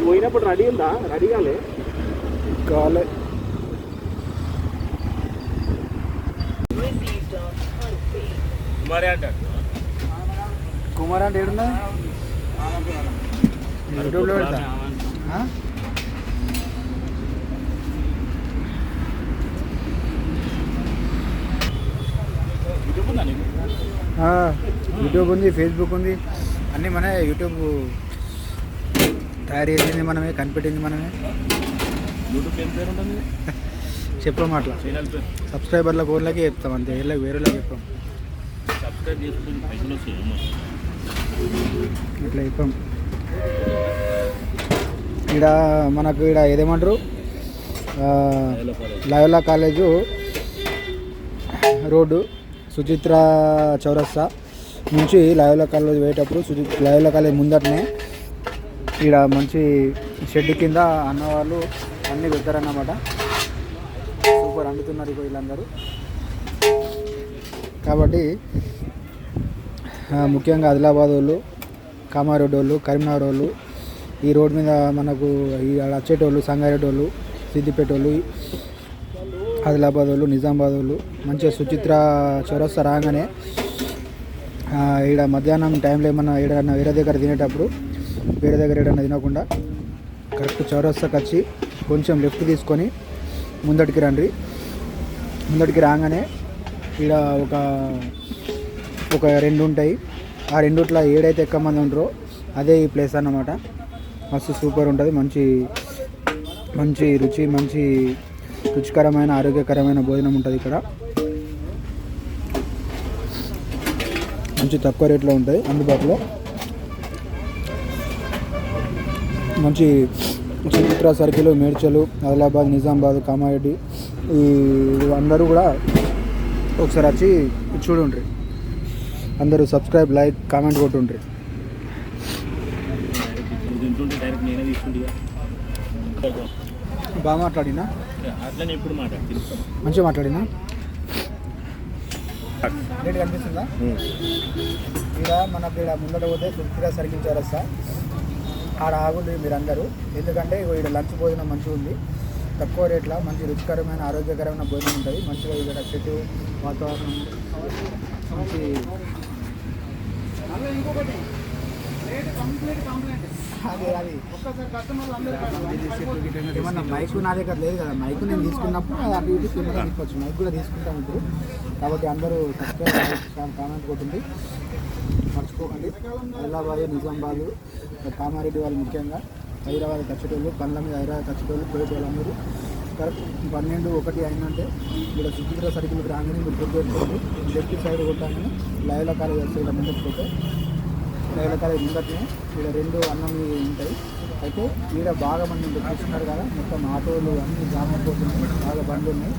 పోయినప్పుడు రెడీ ఉందా? రెడీ కాలే కాలే. కుమార్ అంటే ఏడున్నా యూట్యూబ్లో పెడతా. యూట్యూబ్ ఉంది, ఫేస్బుక్ ఉంది, అన్నీ మనమే. యూట్యూబ్ తయారు చేసింది మనమే, కనిపెట్టింది మనమే. చెప్పాం అట్లా సబ్స్క్రైబర్ల ఊర్లకి చెప్తాం అంతే, వేరేలాగా చెప్పాం. ఇట్లా చెప్పాం. ఇక్కడ మనకు ఇక్కడ ఏదేమంటారు లయోలా కాలేజు రోడ్డు సుచిత్ర చౌరస్తా నుంచి లయోలా కాలేజ్ పోయేటప్పుడు లయోలా కాలేజ్ ముందటనే ఇక్కడ మంచి షెడ్ కింద అన్నవాళ్ళు అన్నీ పెట్టారన్నమాట. సూపర్ అంటున్నారు ఇక వీళ్ళందరూ. కాబట్టి ముఖ్యంగా ఆదిలాబాద్ వాళ్ళు, కామారెడ్డి వాళ్ళు, కరీంనగర్ వాళ్ళు, ఈ రోడ్ మీద మనకు ఈ వచ్చేటోళ్ళు సంగారెడ్డి వాళ్ళు, సిద్దిపేట వాళ్ళు, ఆదిలాబాద్ వాళ్ళు, నిజామాబాద్ వాళ్ళు మంచిగా సుచిత్ర చౌరస్తా రాగానే ఇక్కడ మధ్యాహ్నం టైంలో ఏమన్నా ఏడన్నా వేరే దగ్గర తినేటప్పుడు వేరే దగ్గర ఏడన్నా తినకుండా కరెక్ట్ చౌరస్తాకి వచ్చి కొంచెం లెఫ్ట్ తీసుకొని ముందటికి రండి. ముందటికి రాగానే ఇక్కడ ఒక రెండు ఉంటాయి. ఆ రెండుట్లో ఏడైతే ఎక్కువ మంది ఉంటారో అదే ఈ ప్లేస్ అన్నమాట. మస్తు సూపర్ ఉంటుంది. మంచి రుచికరమైన ఆరోగ్యకరమైన భోజనం ఉంటుంది ఇక్కడ. మంచి తక్కువ రేట్లో ఉంటుంది అందుబాటులో. మంచి సుచిత్ర సర్కిల్, మేడ్చలు, ఆదిలాబాద్, నిజామాబాద్, కామారెడ్డి ఈ అందరూ కూడా ఒకసారి వచ్చి చూడుండ్రి. అందరూ సబ్స్క్రైబ్, లైక్, కామెంట్ కొట్టుండ్రి. బాగా మాట్లాడినా, మంచిగా మాట్లాడినా. రేట్ కనిపిస్తుందా? ఇక్కడ మనకు ఇక్కడ ముందట పోతే సుచిత్ర సర్కిల్ చౌరస్తా ఆడ ఆగుంది మీరందరూ. ఎందుకంటే ఇక్కడ లంచ్ భోజనం మంచిగా ఉంది, తక్కువ రేట్ల మంచి రుచికరమైన ఆరోగ్యకరమైన భోజనం ఉంటుంది. మంచిగా ఇక్కడ చెట్టు వాతావరణం మంచి. అది ఏమన్నా మైకు నా దగ్గర లేదు కదా, మైకు నేను తీసుకున్నప్పుడు అది అటు ఇటు కింద తీసుకోవచ్చు. మైక్ కూడా తీసుకుంటాం ఇప్పుడు. కాబట్టి అందరూ సబ్స్క్రైబ్, కామెంట్ కొట్టింది మర్చిపోకండి. ఆదిలాబాద్, నిజామాబాద్, కామారెడ్డి వాళ్ళు ముఖ్యంగా హైదరాబాద్ ఖర్చుటోళ్ళు, పనుల మీద హైదరాబాద్ ఖర్చుటోళ్ళు, పోయేటోళ్ళందరూ కరెక్ట్ 12, 1 అయిందంటే ఇక్కడ సుచిత్ర సర్కిల్కి రాగానే మీరు గుర్తు పెట్టుకోండి. లెఫ్ట్ సైడ్ కొట్టాలని లయోలా కాలేజ్ వస్తే ఇలా ముందుకు పోతే లయోలా కాలేజ్ ముందటనే ఇక్కడ 2 అన్నం ఉంటాయి. అయితే ఇక్కడ బాగా మంది చూస్తున్నారు కదా, మొత్తం ఆటోలు అన్నీ జామ్ అయిపోతున్నాయి, బాగా బండ్లు ఉన్నాయి.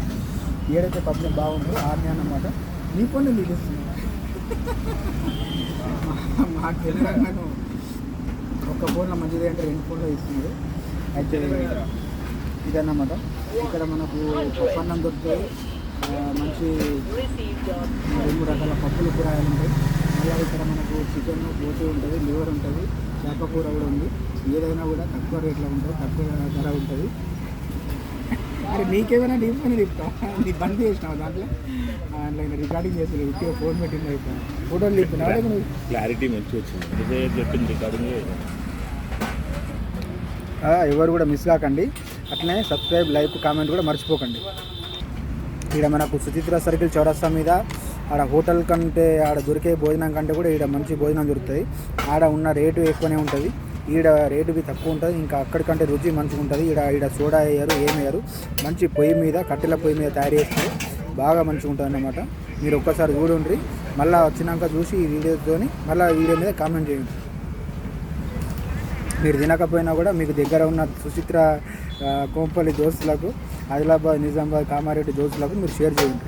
ఏడైతే పబ్లిక్ బాగుంటుందో ఆర్నే అన్నమాట. మీ పనులు మీకు ఇస్తున్నాయి. మాకు తెలియదు, ఒక్క ఫోన్లో మంచిది అంటే 2 ఫోన్లో ఇస్తున్నారు. అయితే ఇదన్నమాట. ఇక్కడ మనకు పప్పన్నం దొరుకుతాయి, మంచి 2 రకాల పప్పులు కూరగాయలు ఉంటాయి. మళ్ళీ ఇక్కడ మనకు చికెన్, బోటి ఉంటుంది, లివర్ ఉంటుంది, చేప కూర కూడా ఉంది. ఏదైనా కూడా తక్కువ రేట్లో ఉంటుంది, తక్కువ ధర ఉంటుంది. మరి నీకేమైనా డీప్ అని చెప్తా, నీ బంద్ చేసినావు దాంట్లో రికార్డింగ్ చేసి ఉట్టిగా ఫోన్ పెట్టింది అయిపోయి ఫోటోలు చెప్తున్నా క్లారిటీ మంచి వచ్చింది. ఎవరు కూడా మిస్ కాకండి. అట్లనే సబ్స్క్రైబ్, లైక్, కామెంట్ కూడా మర్చిపోకండి. ఇక్కడ మనకు సుచిత్ర సర్కిల్ చౌరస్తా మీద ఆడ హోటల్ కంటే ఆడ దొరికే భోజనం కంటే కూడా ఇక్కడ మంచి భోజనం దొరుకుతుంది. ఆడ ఉన్న రేటు ఎక్కువనే ఉంటుంది, ఈడ రేటుకి తక్కువ ఉంటుంది. ఇంకా అక్కడికంటే రుచి మంచిగా ఉంటుంది. ఈడ సోడా వేయరు, ఏమయ్యారు. మంచి పొయ్యి మీద, కట్టెల పొయ్యి మీద తయారు చేస్తారు, బాగా మంచిగా ఉంటుంది అన్నమాట. మీరు ఒక్కసారి చూడండి, మళ్ళీ వచ్చినాక చూసి ఈ వీడియోతోని మళ్ళీ వీడియో మీద కామెంట్ చేయండి. మీరు తినకపోయినా కూడా మీకు దగ్గర ఉన్న సుచిత్ర కోంపల్లి దోస్తులకు, ఆదిలాబాద్, నిజామాబాద్, కామారెడ్డి దోస్తులకు మీరు షేర్ చేయండి.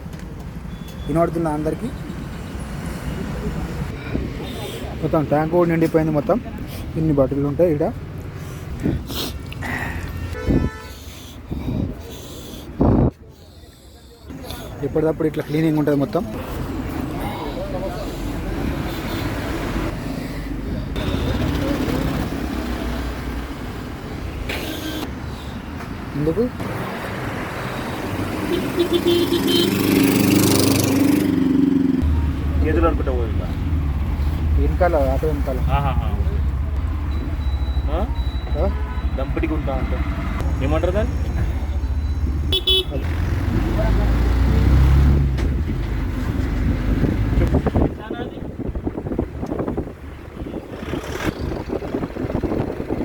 వినోడుతున్న అందరికీ మొత్తం ట్యాంక్ కూడా నిండిపోయింది. మొత్తం ఇన్ని బాటిల్ ఉంటాయి ఇక్కడ. ఎప్పటికప్పుడు ఇట్లా క్లీనింగ్ ఉంటుంది మొత్తం. ఎందుకు గేదెలు అనుకుంటా పోయిందా వెనకాల ఆటో వెనకాల దంపటికి ఉంటా అంటే ఏమంటారు దాన్ని చెప్పు